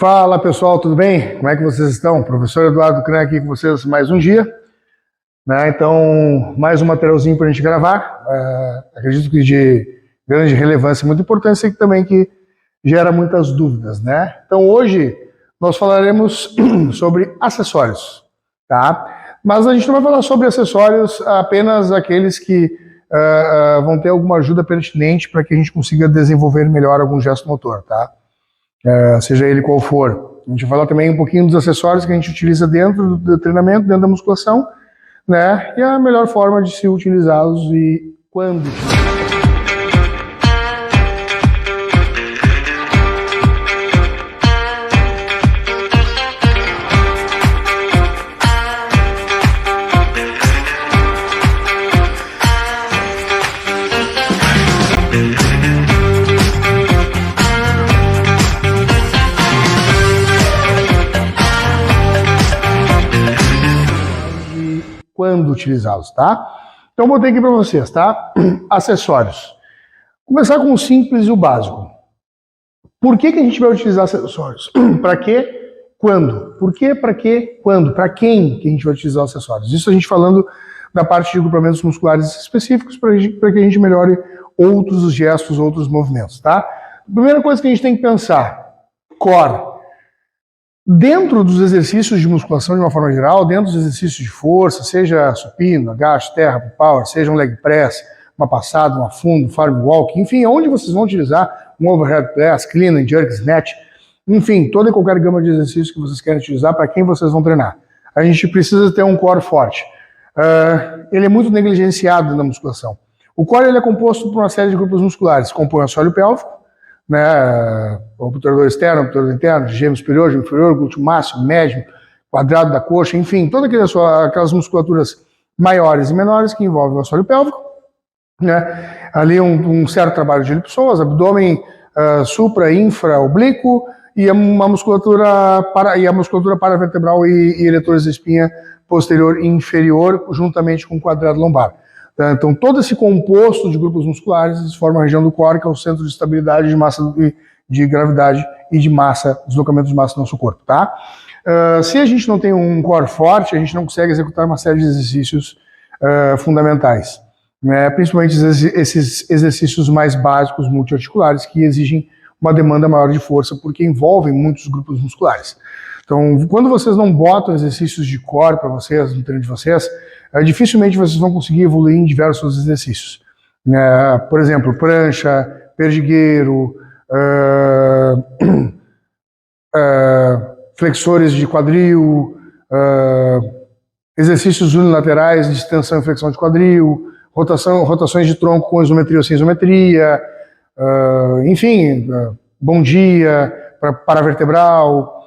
Fala pessoal, tudo bem? Como é que vocês estão? Professor Eduardo Cran aqui com vocês mais um dia, né? Então, mais um materialzinho para a gente gravar. Acredito que de grande relevância, muito importante, e também que gera muitas dúvidas, né? Então, hoje nós falaremos sobre acessórios, tá? Mas a gente não vai falar sobre acessórios apenas aqueles que vão ter alguma ajuda pertinente para que a gente consiga desenvolver melhor algum gesto motor, tá? Seja ele qual for. A gente vai falar também um pouquinho dos acessórios que a gente utiliza dentro do treinamento, dentro da musculação, né? E a melhor forma de se utilizá-los e quando utilizá-los. Quando utilizá-los, tá? Então, botei aqui para vocês, tá? Acessórios. Começar com o simples e o básico. Por que a gente vai utilizar acessórios? Para quê? Quando? Por quê? Para quê? Quando? Para quem que a gente vai utilizar os acessórios? Isso a gente falando da parte de agrupamentos musculares específicos para que a gente melhore outros gestos, outros movimentos, tá? Primeira coisa que a gente tem que pensar, core. Dentro dos exercícios de musculação de uma forma geral, dentro dos exercícios de força, seja supino, agacho, terra, power, seja um leg press, uma passada, um afundo, farm walk, enfim, onde vocês vão utilizar um overhead press, clean and jerk, snatch, enfim, toda e qualquer gama de exercícios que vocês querem utilizar para quem vocês vão treinar. A gente precisa ter um core forte. Ele é muito negligenciado na musculação. O core ele é composto por uma série de grupos musculares, compõe o assoalho pélvico, né, o obturador externo, o obturador interno, gêmeo superior, gêmeo inferior, glúteo máximo, médio, quadrado da coxa, enfim, todas aquelas musculaturas maiores e menores que envolvem o assoalho pélvico, né, ali um certo trabalho de elipsoas, abdômen, supra, infra, oblíquo e a musculatura paravertebral e eletores da espinha posterior e inferior, juntamente com o quadrado lombar. Então, todo esse composto de grupos musculares forma a região do core, que é o centro de estabilidade, de massa, de gravidade e de massa, deslocamento de massa do nosso corpo, tá? Se a gente não tem um core forte, a gente não consegue executar uma série de exercícios fundamentais, né? Principalmente esses exercícios mais básicos, multiarticulares, que exigem uma demanda maior de força, porque envolvem muitos grupos musculares. Então, quando vocês não botam exercícios de core para vocês, no treino de vocês, dificilmente vocês vão conseguir evoluir em diversos exercícios. Por exemplo, prancha, perdigueiro, flexores de quadril, exercícios unilaterais de extensão e flexão de quadril, rotações de tronco com isometria ou sem isometria, enfim, bom dia, paravertebral,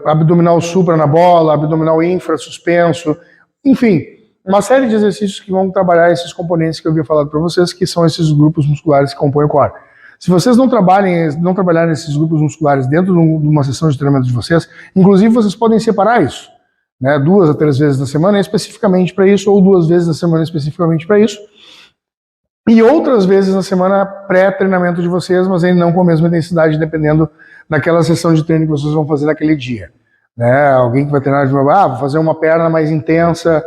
abdominal supra na bola, abdominal infra suspenso, enfim, uma série de exercícios que vão trabalhar esses componentes que eu havia falado para vocês, que são esses grupos musculares que compõem o core. Se vocês não trabalharem esses grupos musculares dentro de uma sessão de treinamento de vocês, inclusive vocês podem separar isso, né, 2 a 3 vezes na semana especificamente para isso, ou 2 vezes na semana especificamente para isso, e outras vezes na semana pré-treinamento de vocês, mas ainda não com a mesma intensidade, dependendo daquela sessão de treino que vocês vão fazer naquele dia. Né? Alguém que vai treinar de novo, vou fazer uma perna mais intensa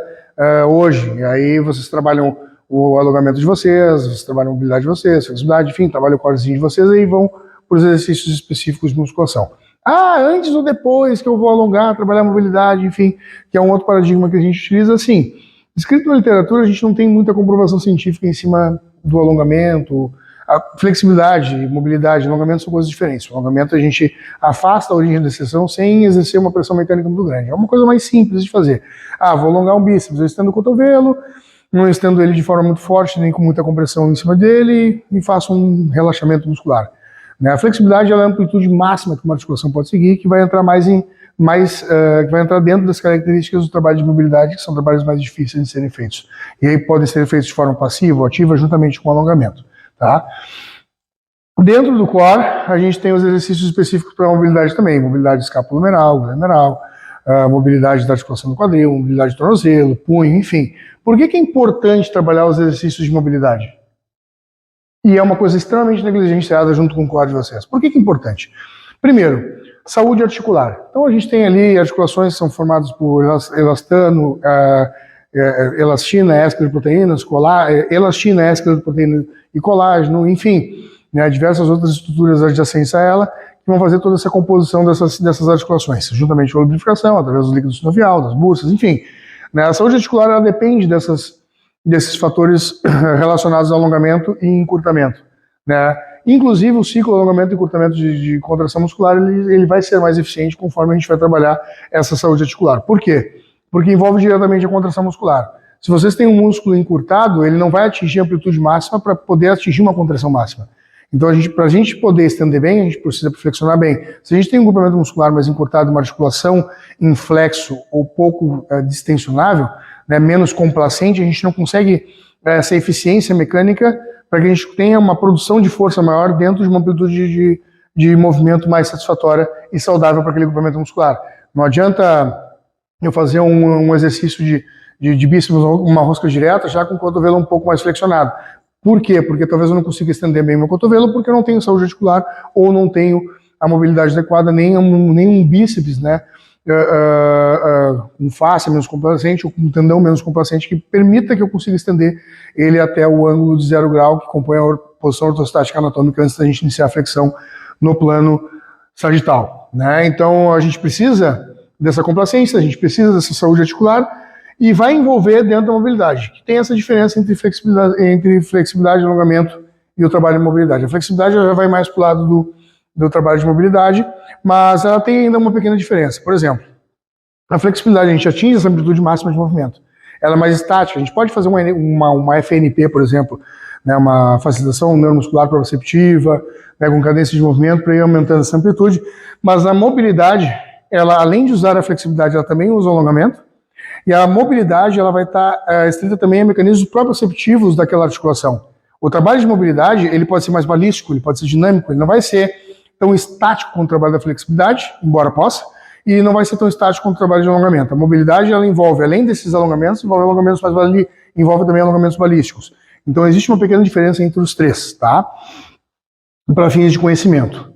hoje, e aí vocês trabalham o alongamento de vocês trabalham a mobilidade de vocês, flexibilidade, enfim, trabalham o corezinho de vocês, aí vão para os exercícios específicos de musculação. Antes ou depois que eu vou alongar, trabalhar a mobilidade, enfim, que é um outro paradigma que a gente utiliza, assim, escrito na literatura a gente não tem muita comprovação científica em cima do alongamento. A flexibilidade, mobilidade e alongamento são coisas diferentes. O alongamento a gente afasta a origem da exceção sem exercer uma pressão mecânica muito grande. É uma coisa mais simples de fazer. Vou alongar um bíceps, eu estendo o cotovelo, não estendo ele de forma muito forte, nem com muita compressão em cima dele, e faço um relaxamento muscular. A flexibilidade é a amplitude máxima que uma articulação pode seguir, que vai entrar que vai entrar dentro das características do trabalho de mobilidade, que são trabalhos mais difíceis de serem feitos. E aí podem ser feitos de forma passiva ou ativa, juntamente com o alongamento. Tá? Dentro do core, a gente tem os exercícios específicos para a mobilidade também, mobilidade escapulohumeral, glenohumeral, mobilidade da articulação do quadril, mobilidade do tornozelo, punho, enfim. Por que é importante trabalhar os exercícios de mobilidade? E é uma coisa extremamente negligenciada junto com o core de vocês. Por que é importante? Primeiro, saúde articular. Então a gente tem ali articulações que são formadas por elastano, elastina, extra de proteínas, elastina, extra de proteínas e colágeno, enfim, né, diversas outras estruturas adjacentes a ela, que vão fazer toda essa composição dessas articulações, juntamente com a lubrificação, através do líquido sinovial, das bursas, enfim. Né, a saúde articular ela depende desses fatores relacionados ao alongamento e encurtamento. Né? Inclusive, o ciclo de alongamento e encurtamento de contração muscular ele vai ser mais eficiente conforme a gente vai trabalhar essa saúde articular. Por quê? Porque envolve diretamente a contração muscular. Se vocês têm um músculo encurtado, ele não vai atingir a amplitude máxima para poder atingir uma contração máxima. Então, para a gente poder estender bem, a gente precisa flexionar bem. Se a gente tem um grupamento muscular mais encurtado, uma articulação em flexo ou pouco distensionável, né, menos complacente, a gente não consegue essa eficiência mecânica para que a gente tenha uma produção de força maior dentro de uma amplitude de movimento mais satisfatória e saudável para aquele grupamento muscular. Não adianta eu fazer um exercício de bíceps, uma rosca direta, já com o cotovelo um pouco mais flexionado. Por quê? Porque talvez eu não consiga estender bem meu cotovelo, porque eu não tenho saúde articular ou não tenho a mobilidade adequada, nem um bíceps, né, com face menos complacente ou com tendão menos complacente que permita que eu consiga estender ele até o ângulo de 0 grau que compõe a posição ortostática anatômica antes da gente iniciar a flexão no plano sagital. Né? Então a gente precisa dessa complacência, a gente precisa dessa saúde articular, e vai envolver dentro da mobilidade, que tem essa diferença entre flexibilidade, alongamento e o trabalho de mobilidade. A flexibilidade já vai mais para o lado do trabalho de mobilidade, mas ela tem ainda uma pequena diferença. Por exemplo, a flexibilidade, a gente atinge essa amplitude máxima de movimento. Ela é mais estática, a gente pode fazer uma FNP, por exemplo, né, uma facilitação neuromuscular proprioceptiva, né, com cadência de movimento para ir aumentando essa amplitude, mas a mobilidade, ela além de usar a flexibilidade, ela também usa o alongamento. E a mobilidade ela vai estar estrita também a mecanismos proprioceptivos daquela articulação. O trabalho de mobilidade ele pode ser mais balístico, ele pode ser dinâmico, ele não vai ser tão estático como o trabalho da flexibilidade, embora possa, e não vai ser tão estático como o trabalho de alongamento. A mobilidade ela envolve, além desses alongamentos, envolve também alongamentos balísticos. Então existe uma pequena diferença entre os três, tá? Para fins de conhecimento.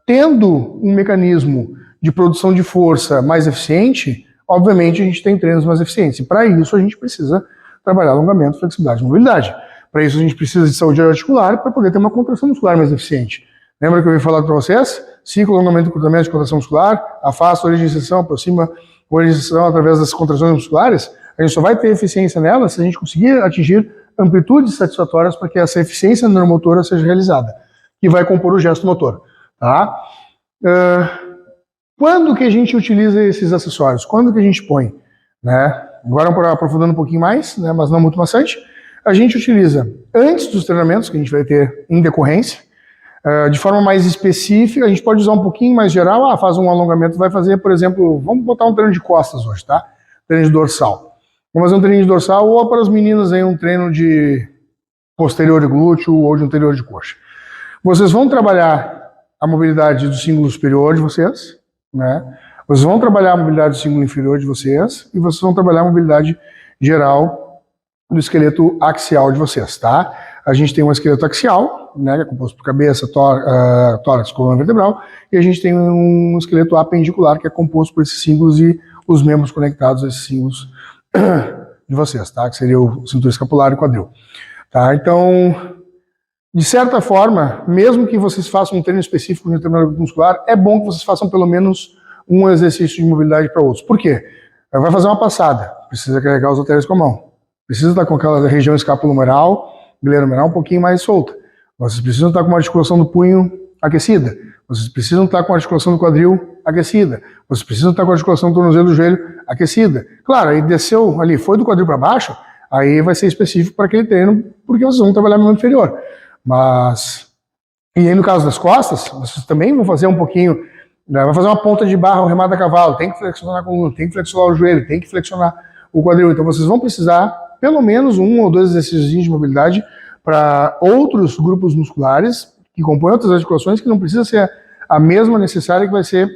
Tendo um mecanismo de produção de força mais eficiente, obviamente a gente tem treinos mais eficientes. E para isso a gente precisa trabalhar alongamento, flexibilidade e mobilidade. Para isso a gente precisa de saúde articular para poder ter uma contração muscular mais eficiente. Lembra que eu vim falar para vocês? Ciclo, alongamento e encurtamento de contração muscular, afasta, origem e inserção, aproxima, origem e inserção através das contrações musculares. A gente só vai ter eficiência nela se a gente conseguir atingir amplitudes satisfatórias para que essa eficiência neuromotora seja realizada, que vai compor o gesto motor. Tá? Quando que a gente utiliza esses acessórios? Quando que a gente põe? Né? Agora, aprofundando um pouquinho mais, né, mas não muito maçante, a gente utiliza antes dos treinamentos, que a gente vai ter em decorrência, de forma mais específica, a gente pode usar um pouquinho mais geral, faz um alongamento, vai fazer, por exemplo, vamos botar um treino de costas hoje, tá? Treino de dorsal. Vamos fazer um treino de dorsal, ou para as meninas aí um treino de posterior de glúteo ou de anterior de coxa. Vocês vão trabalhar a mobilidade do símbolo superior de vocês, né? Vocês vão trabalhar a mobilidade do símbolo inferior de vocês e vocês vão trabalhar a mobilidade geral do esqueleto axial de vocês, tá? A gente tem um esqueleto axial, né, que é composto por cabeça, tórax, coluna vertebral, e a gente tem um esqueleto apendicular, que é composto por esses símbolos e os membros conectados a esses símbolos de vocês, tá? Que seria o cinturão escapular e o quadril. Tá? Então, de certa forma, mesmo que vocês façam um treino específico de treinamento muscular, é bom que vocês façam pelo menos um exercício de mobilidade para outros. Por quê? Vai fazer uma passada, precisa carregar os halteres com a mão. Precisa estar com aquela região escapulohumeral, glenohumeral um pouquinho mais solta. Vocês precisam estar com uma articulação do punho aquecida. Vocês precisam estar com a articulação do quadril aquecida. Vocês precisam estar com a articulação do tornozelo do joelho aquecida. Claro, aí desceu ali, foi do quadril para baixo, aí vai ser específico para aquele treino, porque vocês vão trabalhar no membro inferior. Mas, e aí no caso das costas, vocês também vão fazer um pouquinho, vai fazer uma ponta de barra, um remada a cavalo, tem que flexionar a coluna, tem que flexionar o joelho, tem que flexionar o quadril. Então vocês vão precisar pelo menos um ou dois exercícios de mobilidade para outros grupos musculares que compõem outras articulações que não precisa ser a mesma necessária que vai ser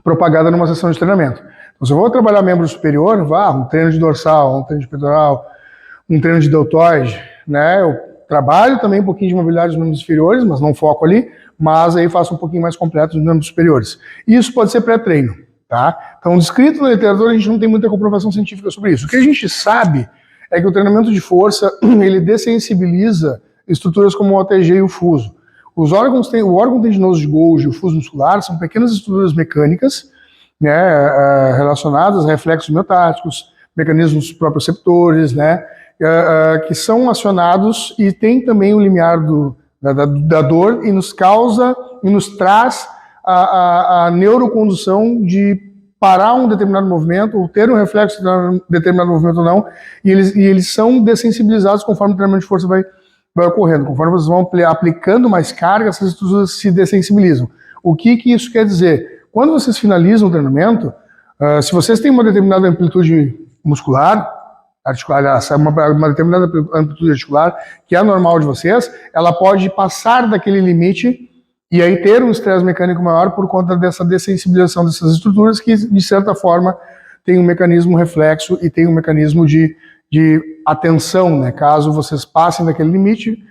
propagada numa sessão de treinamento. Então, se eu vou trabalhar membro superior, um treino de dorsal, um treino de peitoral, um treino de deltoide, né? Eu trabalho também um pouquinho de mobilidade nos membros inferiores, mas não foco ali, mas aí faça um pouquinho mais completo nos membros superiores. Isso pode ser pré-treino, tá? Então, descrito na literatura, a gente não tem muita comprovação científica sobre isso. O que a gente sabe é que o treinamento de força, ele dessensibiliza estruturas como o OTG e o fuso. O órgão tendinoso de Golgi e o fuso muscular são pequenas estruturas mecânicas, né, relacionadas a reflexos miotáticos, mecanismos proprioceptores, né, que são acionados e tem também o limiar da dor e nos causa e nos traz a neurocondução de parar um determinado movimento ou ter um reflexo de um determinado movimento ou não, e eles são dessensibilizados conforme o treinamento de força vai ocorrendo. Conforme vocês vão aplicando mais carga, essas estruturas se dessensibilizam. O que isso quer dizer? Quando vocês finalizam o treinamento, se vocês têm uma determinada amplitude muscular, articular, uma determinada amplitude articular, que é normal de vocês, ela pode passar daquele limite e aí ter um estresse mecânico maior por conta dessa dessensibilização dessas estruturas que, de certa forma, tem um mecanismo reflexo e tem um mecanismo de atenção, né? Caso vocês passem daquele limite,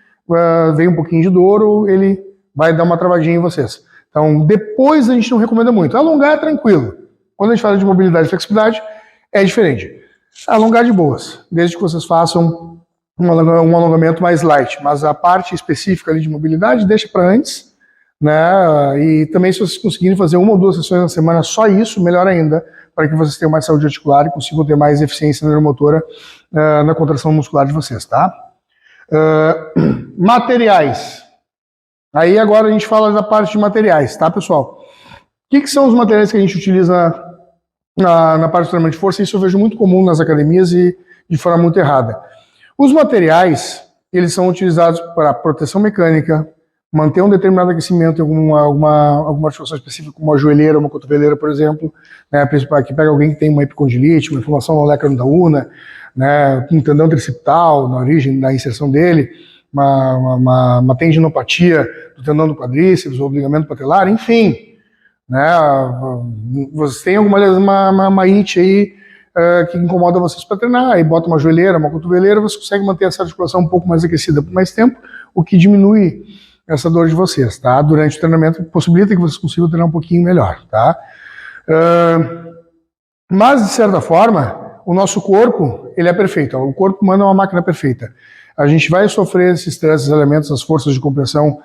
vem um pouquinho de dor ou ele vai dar uma travadinha em vocês. Então, depois a gente não recomenda muito. Alongar é tranquilo. Quando a gente fala de mobilidade e flexibilidade, é diferente. Alongar de boas, desde que vocês façam um alongamento mais light. Mas a parte específica ali de mobilidade, deixa para antes, né? E também se vocês conseguirem fazer 1 ou 2 sessões na semana, só isso, melhor ainda, para que vocês tenham mais saúde articular e consigam ter mais eficiência neuromotora na contração muscular de vocês, tá? Materiais. Aí agora a gente fala da parte de materiais, tá, pessoal? O que são os materiais que a gente utiliza na parte de treinamento de força? Isso eu vejo muito comum nas academias e de forma muito errada. Os materiais, eles são utilizados para proteção mecânica, manter um determinado aquecimento em alguma articulação específica, como uma joelheira, uma cotoveleira, por exemplo, né, que pega alguém que tem uma epicondilite, uma inflamação no lécano da una, né, um tendão tricipital na origem da inserção dele, uma tendinopatia do tendão do quadríceps, ou ligamento patelar, enfim, né, vocês têm uma IT aí que incomoda vocês para treinar, aí bota uma joelheira, uma cotoveleira, você consegue manter essa articulação um pouco mais aquecida por mais tempo, o que diminui essa dor de vocês, tá? Durante o treinamento, possibilita que vocês consigam treinar um pouquinho melhor, tá? Mas, de certa forma, o nosso corpo, ele é perfeito. O corpo humano é uma máquina perfeita. A gente vai sofrer esses três elementos, as forças de compressão,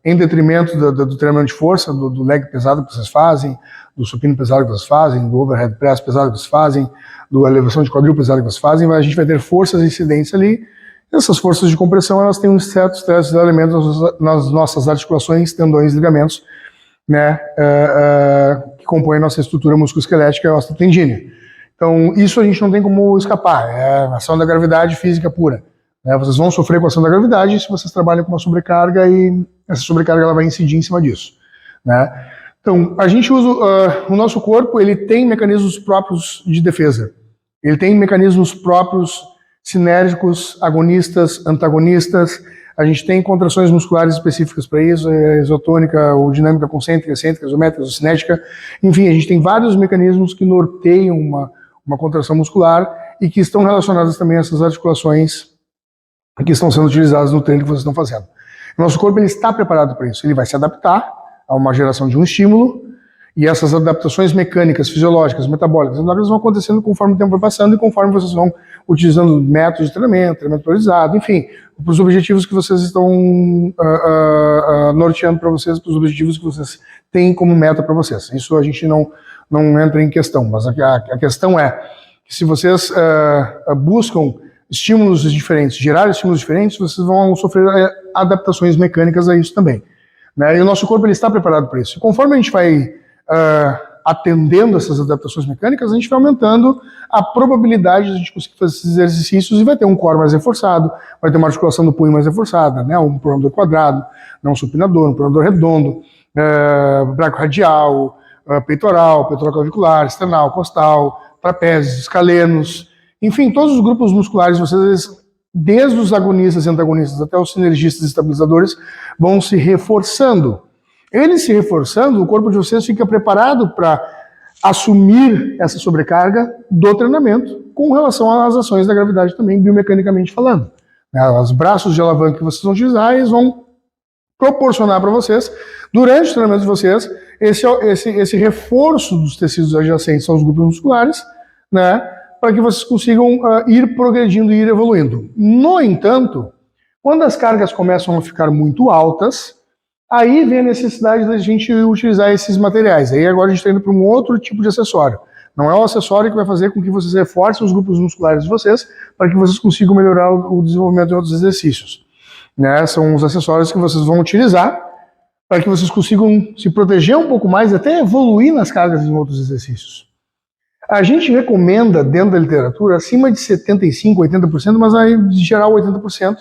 em detrimento do treinamento de força, do leg pesado que vocês fazem, do supino pesado que vocês fazem, do overhead press pesado que vocês fazem, da elevação de quadril pesado que vocês fazem, a gente vai ter forças incidentes ali. Essas forças de compressão, elas têm um certo estresse de elementos nas nossas articulações, tendões, ligamentos, né, que compõem a nossa estrutura musculoesquelética e a osteotendínea. Então, isso a gente não tem como escapar, é a ação da gravidade física pura. Né? Vocês vão sofrer com a ação da gravidade se vocês trabalham com uma sobrecarga e essa sobrecarga ela vai incidir em cima disso. Né? Então, a gente usa, o nosso corpo, ele tem mecanismos próprios de defesa. Ele tem mecanismos próprios sinérgicos, agonistas, antagonistas. A gente tem contrações musculares específicas para isso, isotônica ou dinâmica concêntrica, excêntrica, isométrica, isocinética. Enfim, a gente tem vários mecanismos que norteiam uma contração muscular e que estão relacionadas também a essas articulações que estão sendo utilizadas no treino que vocês estão fazendo. O nosso corpo ele está preparado para isso. Ele vai se adaptar a uma geração de um estímulo e essas adaptações mecânicas, fisiológicas, metabólicas, elas vão acontecendo conforme o tempo vai passando e conforme vocês vão utilizando métodos de treinamento priorizado, enfim, para os objetivos que vocês estão norteando para vocês, para os objetivos que vocês têm como meta para vocês. Isso a gente não entra em questão, mas a questão é que se vocês buscam estímulos diferentes, gerar estímulos diferentes, vocês vão sofrer adaptações mecânicas a isso também. Né? E o nosso corpo ele está preparado para isso. Conforme a gente vai atendendo essas adaptações mecânicas, a gente vai aumentando a probabilidade de a gente conseguir fazer esses exercícios e vai ter um core mais reforçado, vai ter uma articulação do punho mais reforçada, né? Um pronador quadrado, um supinador, um pronador redondo, braquioradial, peitoral clavicular, esternal, costal, trapézios, escalenos, enfim, todos os grupos musculares, vocês, desde os agonistas e antagonistas até os sinergistas e estabilizadores, vão se reforçando. Eles se reforçando, o corpo de vocês fica preparado para assumir essa sobrecarga do treinamento com relação às ações da gravidade também, biomecanicamente falando. Os braços de alavanca que vocês vão utilizar, eles vão proporcionar para vocês, durante o treinamento de vocês, esse reforço dos tecidos adjacentes aos grupos musculares, né, para que vocês consigam ir progredindo e ir evoluindo. No entanto, quando as cargas começam a ficar muito altas, aí vem a necessidade da gente utilizar esses materiais. Aí agora a gente está indo para um outro tipo de acessório. Não é o acessório que vai fazer com que vocês reforcem os grupos musculares de vocês para que vocês consigam melhorar o desenvolvimento de outros exercícios. Né? São os acessórios que vocês vão utilizar para que vocês consigam se proteger um pouco mais e até evoluir nas cargas em outros exercícios. A gente recomenda, dentro da literatura, acima de 75%, 80%, mas aí, de geral 80%.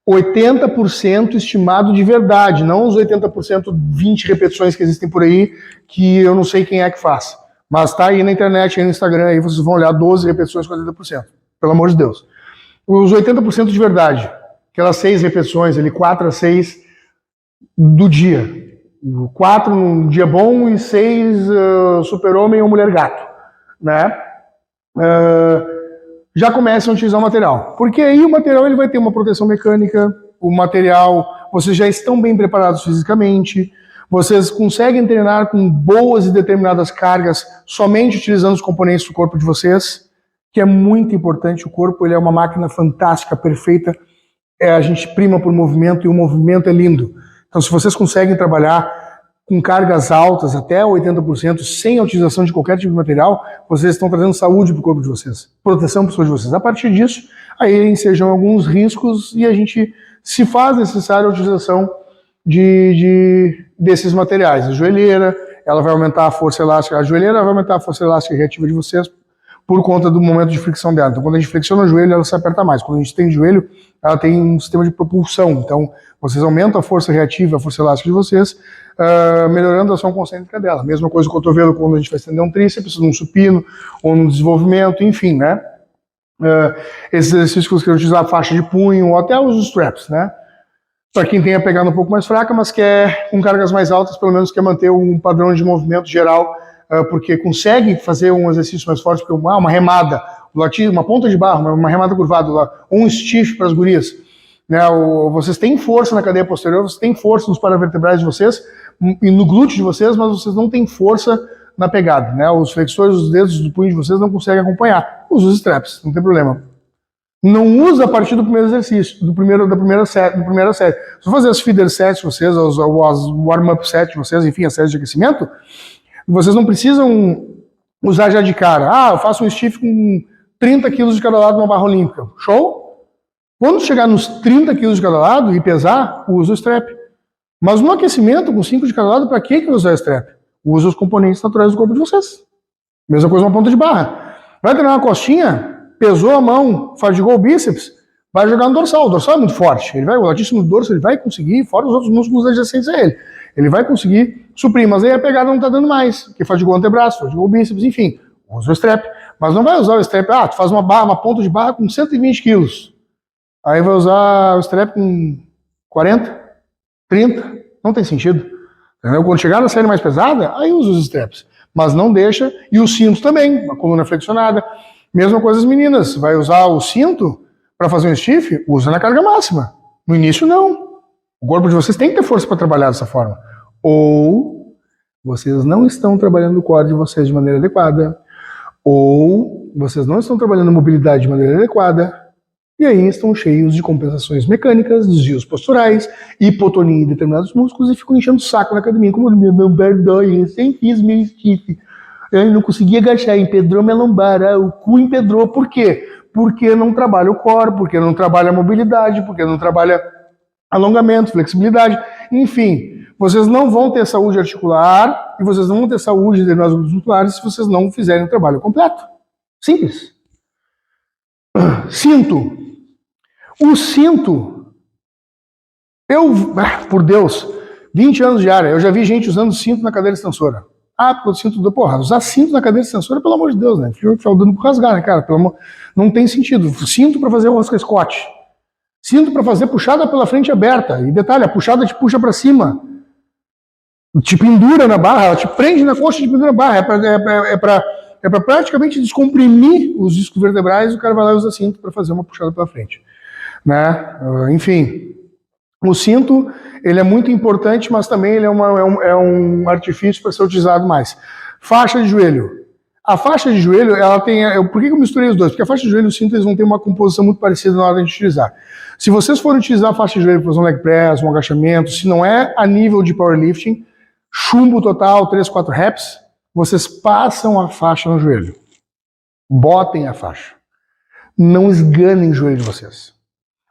80% estimado de verdade, não os 80%, 20 repetições que existem por aí, que eu não sei quem é que faz. Mas tá aí na internet, aí no Instagram, aí vocês vão olhar 12 repetições com 80%. Pelo amor de Deus. Os 80% de verdade, aquelas 6 repetições, ali 4 a 6 do dia. 4 num dia bom e 6 super-homem ou mulher-gato. Né? Já começam a utilizar o material. Porque aí o material ele vai ter uma proteção mecânica, o material, vocês já estão bem preparados fisicamente, vocês conseguem treinar com boas e determinadas cargas somente utilizando os componentes do corpo de vocês, que é muito importante. O corpo ele é uma máquina fantástica, perfeita, a gente prima por movimento e o movimento é lindo. Então se vocês conseguem trabalhar com cargas altas, até 80%, sem a utilização de qualquer tipo de material, vocês estão trazendo saúde para o corpo de vocês, proteção para o corpo de vocês. A partir disso, aí ensejam alguns riscos e a gente, se faz necessária a utilização desses materiais. A joelheira, ela vai aumentar a força elástica, reativa de vocês por conta do momento de fricção dela. Então, quando a gente flexiona o joelho, ela se aperta mais. Quando a gente tem joelho, ela tem um sistema de propulsão. Então, vocês aumentam a força reativa, a força elástica de vocês, melhorando a ação concêntrica dela. Mesma coisa com o cotovelo, quando a gente vai estender um tríceps, num supino, ou num desenvolvimento, enfim, né? Esses exercícios que você quer utilizar a faixa de punho, ou até os straps, né? Para quem tem a pegada um pouco mais fraca, mas quer com cargas mais altas, pelo menos quer manter um padrão de movimento geral, porque consegue fazer um exercício mais forte, porque uma remada, uma ponta de barra, uma remada curvada, ou um stiff para as gurias. Né? Vocês têm força na cadeia posterior, vocês têm força nos paravertebrais de vocês e no glúteo de vocês, mas vocês não têm força na pegada. Né? Os flexores dos dedos do punho de vocês não conseguem acompanhar. Usa os straps, não tem problema. Não usa a partir do primeiro exercício, da primeira série. Se fazer as feeder sets de vocês, as warm-up sets de vocês, enfim, as séries de aquecimento, vocês não precisam usar já de cara. Eu faço um stiff com 30 quilos de cada lado numa barra olímpica. Show? Quando chegar nos 30 quilos de cada lado e pesar, usa o strap. Mas no aquecimento, com 5 de cada lado, para que usar o strap? Usa os componentes naturais do corpo de vocês. Mesma coisa uma ponta de barra. Vai treinar uma costinha, pesou a mão, fadigou o bíceps, vai jogar no dorsal. O dorsal é muito forte. O latíssimo do dorso ele vai conseguir, fora os outros músculos adjacentes a ele. Ele vai conseguir suprir, mas aí a pegada não está dando mais, porque fadigou o antebraço, fadigou o bíceps, enfim. Usa o strap. Mas não vai usar o strap, tu faz uma ponta de barra com 120 quilos. Aí vai usar o strap com 40, 30, não tem sentido. Entendeu? Quando chegar na série mais pesada, aí usa os straps. Mas não deixa, e o cinto também, a coluna flexionada. Mesma coisa as meninas, vai usar o cinto para fazer um stiff, usa na carga máxima. No início não. O corpo de vocês tem que ter força para trabalhar dessa forma. Ou vocês não estão trabalhando o core de vocês de maneira adequada, ou vocês não estão trabalhando a mobilidade de maneira adequada, e aí estão cheios de compensações mecânicas, desvios posturais, hipotonia em determinados músculos e ficam enchendo o saco na academia, como meu perdoe, eu sempre fiz meu stiff. Eu não consegui agachar, empedrou minha lombar, o cu empedrou. Por quê? Porque não trabalha o core, porque não trabalha a mobilidade, porque não trabalha alongamento, flexibilidade, enfim. Vocês não vão ter saúde articular e vocês não vão ter saúde de determinados grupos musculares se vocês não fizerem o trabalho completo. Simples. Cinto. O cinto, por Deus, 20 anos de área, eu já vi gente usando cinto na cadeira extensora. Porque o cinto usar cinto na cadeira extensora, pelo amor de Deus, né? Fica dando por rasgar, né, cara? Não tem sentido. Cinto para fazer o rosca Scott. Cinto para fazer puxada pela frente aberta. E detalhe, a puxada te puxa para cima. Te pendura na barra, ela te prende na coxa e te pendura na barra. É para praticamente descomprimir os discos vertebrais, o cara vai lá e usa cinto para fazer uma puxada pela frente. Né? Enfim, O cinto, ele é muito importante, mas também ele é um artifício para ser utilizado mais. Faixa de joelho. A faixa de joelho, ela tem... Por que eu misturei os dois? Porque a faixa de joelho e o cinto eles vão ter uma composição muito parecida na hora de utilizar. Se vocês forem utilizar a faixa de joelho para fazer um leg press, um agachamento, se não é a nível de powerlifting, chumbo total, 3, 4 reps, vocês passam a faixa no joelho. Botem a faixa. Não esganem o joelho de vocês.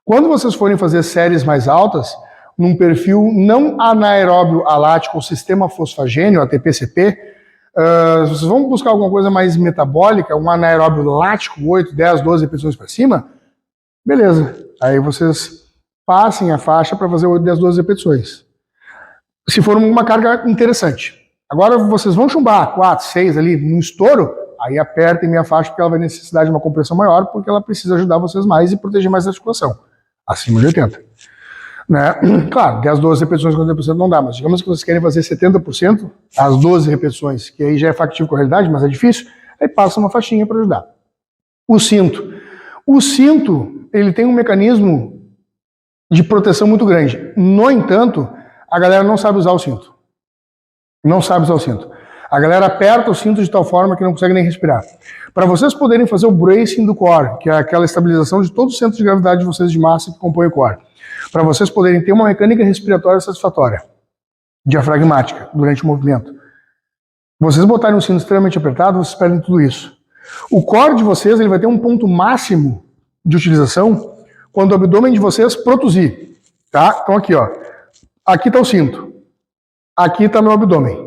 Quando vocês forem fazer séries mais altas, num perfil não anaeróbio alático ou sistema fosfagênio, ATP-CP, vocês vão buscar alguma coisa mais metabólica, um anaeróbio lático, 8, 10, 12 repetições para cima, beleza. Aí vocês passem a faixa para fazer 8, 10, 12 repetições. Se for uma carga interessante. Agora vocês vão chumbar 4, 6 ali no estouro, aí apertem minha faixa porque ela vai necessitar de uma compressão maior, porque ela precisa ajudar vocês mais e proteger mais a articulação. Acima de 80. Né? Claro, 10, 12 repetições com 80% não dá, mas digamos que vocês querem fazer 70%, as 12 repetições, que aí já é factível com a realidade, mas é difícil, aí passa uma faixinha para ajudar. O cinto. O cinto, ele tem um mecanismo de proteção muito grande. No entanto, a galera não sabe usar o cinto. Não sabe usar o cinto. A galera aperta o cinto de tal forma que não consegue nem respirar. Para vocês poderem fazer o bracing do core, que é aquela estabilização de todo o centro de gravidade de vocês de massa que compõe o core, para vocês poderem ter uma mecânica respiratória satisfatória, diafragmática, durante o movimento, vocês botarem um cinto extremamente apertado, vocês perdem tudo isso. O core de vocês ele vai ter um ponto máximo de utilização quando o abdômen de vocês produzir. Tá? Então aqui, ó. Aqui está o cinto. Aqui está meu abdômen.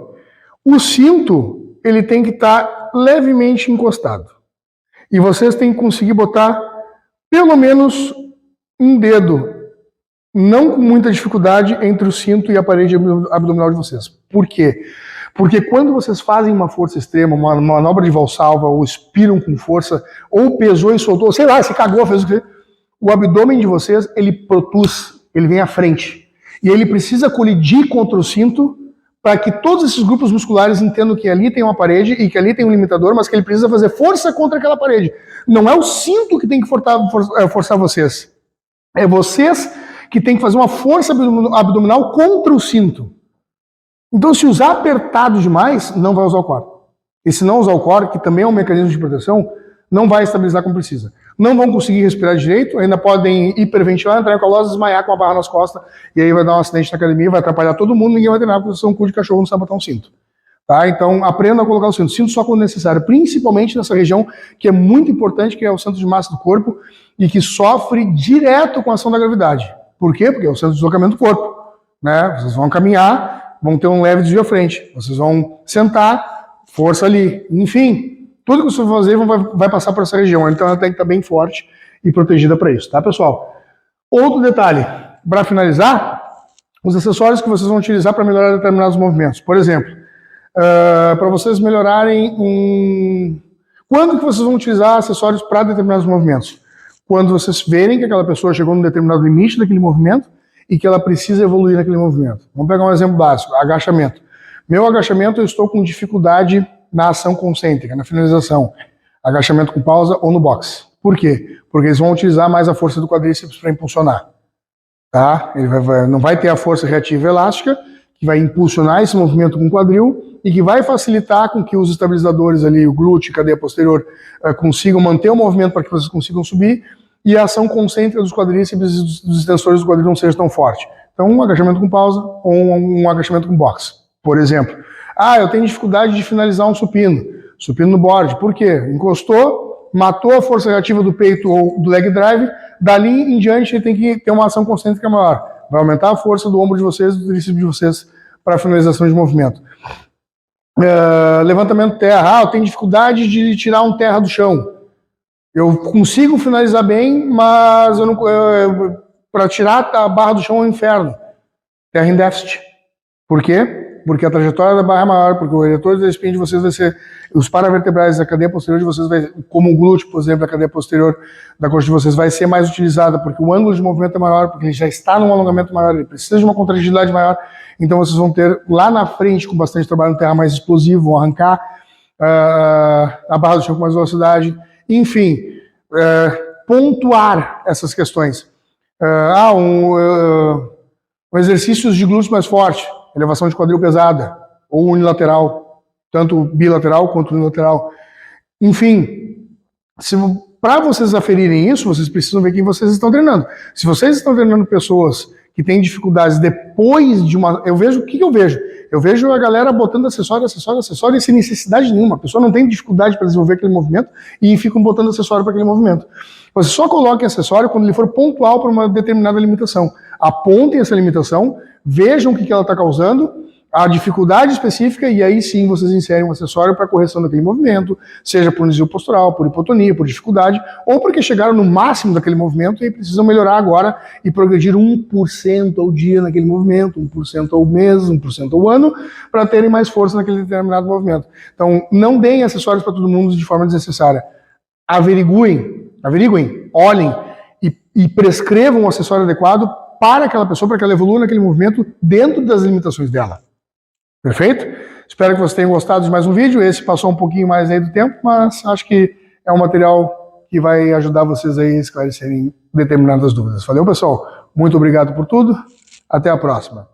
O cinto, ele tem que estar levemente encostado. E vocês têm que conseguir botar pelo menos um dedo, não com muita dificuldade, entre o cinto e a parede abdominal de vocês. Por quê? Porque quando vocês fazem uma força extrema, uma manobra de valsalva, ou expiram com força, ou pesou e soltou, sei lá, se cagou, fez o que o abdômen de vocês, ele protuz, ele vem à frente. E ele precisa colidir contra o cinto para que todos esses grupos musculares entendam que ali tem uma parede e que ali tem um limitador, mas que ele precisa fazer força contra aquela parede. Não é o cinto que tem que forçar vocês. É vocês que tem que fazer uma força abdominal contra o cinto. Então, se usar apertado demais, não vai usar o core. E se não usar o core, que também é um mecanismo de proteção, não vai estabilizar como precisa. Não vão conseguir respirar direito, ainda podem hiperventilar, entrar em colose, desmaiar com a barra nas costas, e aí vai dar um acidente na academia, vai atrapalhar todo mundo, ninguém vai treinar porque vocês são um cu de cachorro, não sabe botar um cinto. Tá? Então, aprenda a colocar o cinto. Cinto só quando necessário, principalmente nessa região que é muito importante, que é o centro de massa do corpo, e que sofre direto com a ação da gravidade. Por quê? Porque é o centro de deslocamento do corpo. Né? Vocês vão caminhar, vão ter um leve desvio à frente. Vocês vão sentar, força ali. Enfim, tudo que vocês vão fazer vai passar por essa região. Então ela tem que estar bem forte e protegida para isso. Tá, pessoal? Outro detalhe, para finalizar, os acessórios que vocês vão utilizar para melhorar determinados movimentos. Por exemplo, para vocês melhorarem Quando que vocês vão utilizar acessórios para determinados movimentos? Quando vocês verem que aquela pessoa chegou num determinado limite daquele movimento e que ela precisa evoluir naquele movimento. Vamos pegar um exemplo básico, agachamento. Meu agachamento, eu estou com dificuldade na ação concêntrica, na finalização. Agachamento com pausa ou no box. Por quê? Porque eles vão utilizar mais a força do quadríceps para impulsionar. Tá? Ele não vai ter a força reativa elástica, que vai impulsionar esse movimento com o quadril e que vai facilitar com que os estabilizadores ali, o glúteo e cadeia posterior, consigam manter o movimento para que vocês consigam subir e a ação concêntrica dos quadríceps e dos extensores do quadril não seja tão forte. Então, um agachamento com pausa ou um agachamento com box, por exemplo. Eu tenho dificuldade de finalizar um supino. Supino no board. Por quê? Encostou, matou a força reativa do peito ou do leg drive, dali em diante ele tem que ter uma ação concêntrica maior. Vai aumentar a força do ombro de vocês e do tríceps de vocês para a finalização de movimento. Levantamento terra. Eu tenho dificuldade de tirar um terra do chão. Eu consigo finalizar bem, mas para tirar a barra do chão é um inferno. Terra em déficit. Por quê? Porque a trajetória da barra é maior, porque o eretor da espinha de vocês vai ser, os paravertebrais da cadeia posterior de vocês, como o glúteo, por exemplo, a cadeia posterior da coxa de vocês vai ser mais utilizada, porque o ângulo de movimento é maior, porque ele já está num alongamento maior, ele precisa de uma contratividade maior, então vocês vão ter lá na frente, com bastante trabalho no terra mais explosivo, vão arrancar a barra do chão com mais velocidade, enfim, pontuar essas questões. com exercícios de glúteo mais forte, elevação de quadril pesada, ou unilateral, tanto bilateral quanto unilateral. Enfim, para vocês aferirem isso, vocês precisam ver quem vocês estão treinando. Se vocês estão treinando pessoas que têm dificuldades depois de uma... Eu vejo, o que eu vejo? Eu vejo a galera botando acessório, sem necessidade nenhuma. A pessoa não tem dificuldade para desenvolver aquele movimento e ficam botando acessório para aquele movimento. Você só coloque acessório quando ele for pontual para uma determinada limitação. Apontem essa limitação, vejam o que ela está causando, a dificuldade específica, e aí sim vocês inserem um acessório para correção daquele movimento, seja por desvio postural, por hipotonia, por dificuldade, ou porque chegaram no máximo daquele movimento e precisam melhorar agora e progredir 1% ao dia naquele movimento, 1% ao mês, 1% ao ano, para terem mais força naquele determinado movimento. Então, não deem acessórios para todo mundo de forma desnecessária. Averiguem, olhem e prescrevam um acessório adequado para aquela pessoa, para que ela evolua naquele movimento dentro das limitações dela. Perfeito? Espero que vocês tenham gostado de mais um vídeo. Esse passou um pouquinho mais aí do tempo, mas acho que é um material que vai ajudar vocês aí a esclarecerem determinadas dúvidas. Valeu, pessoal. Muito obrigado por tudo. Até a próxima.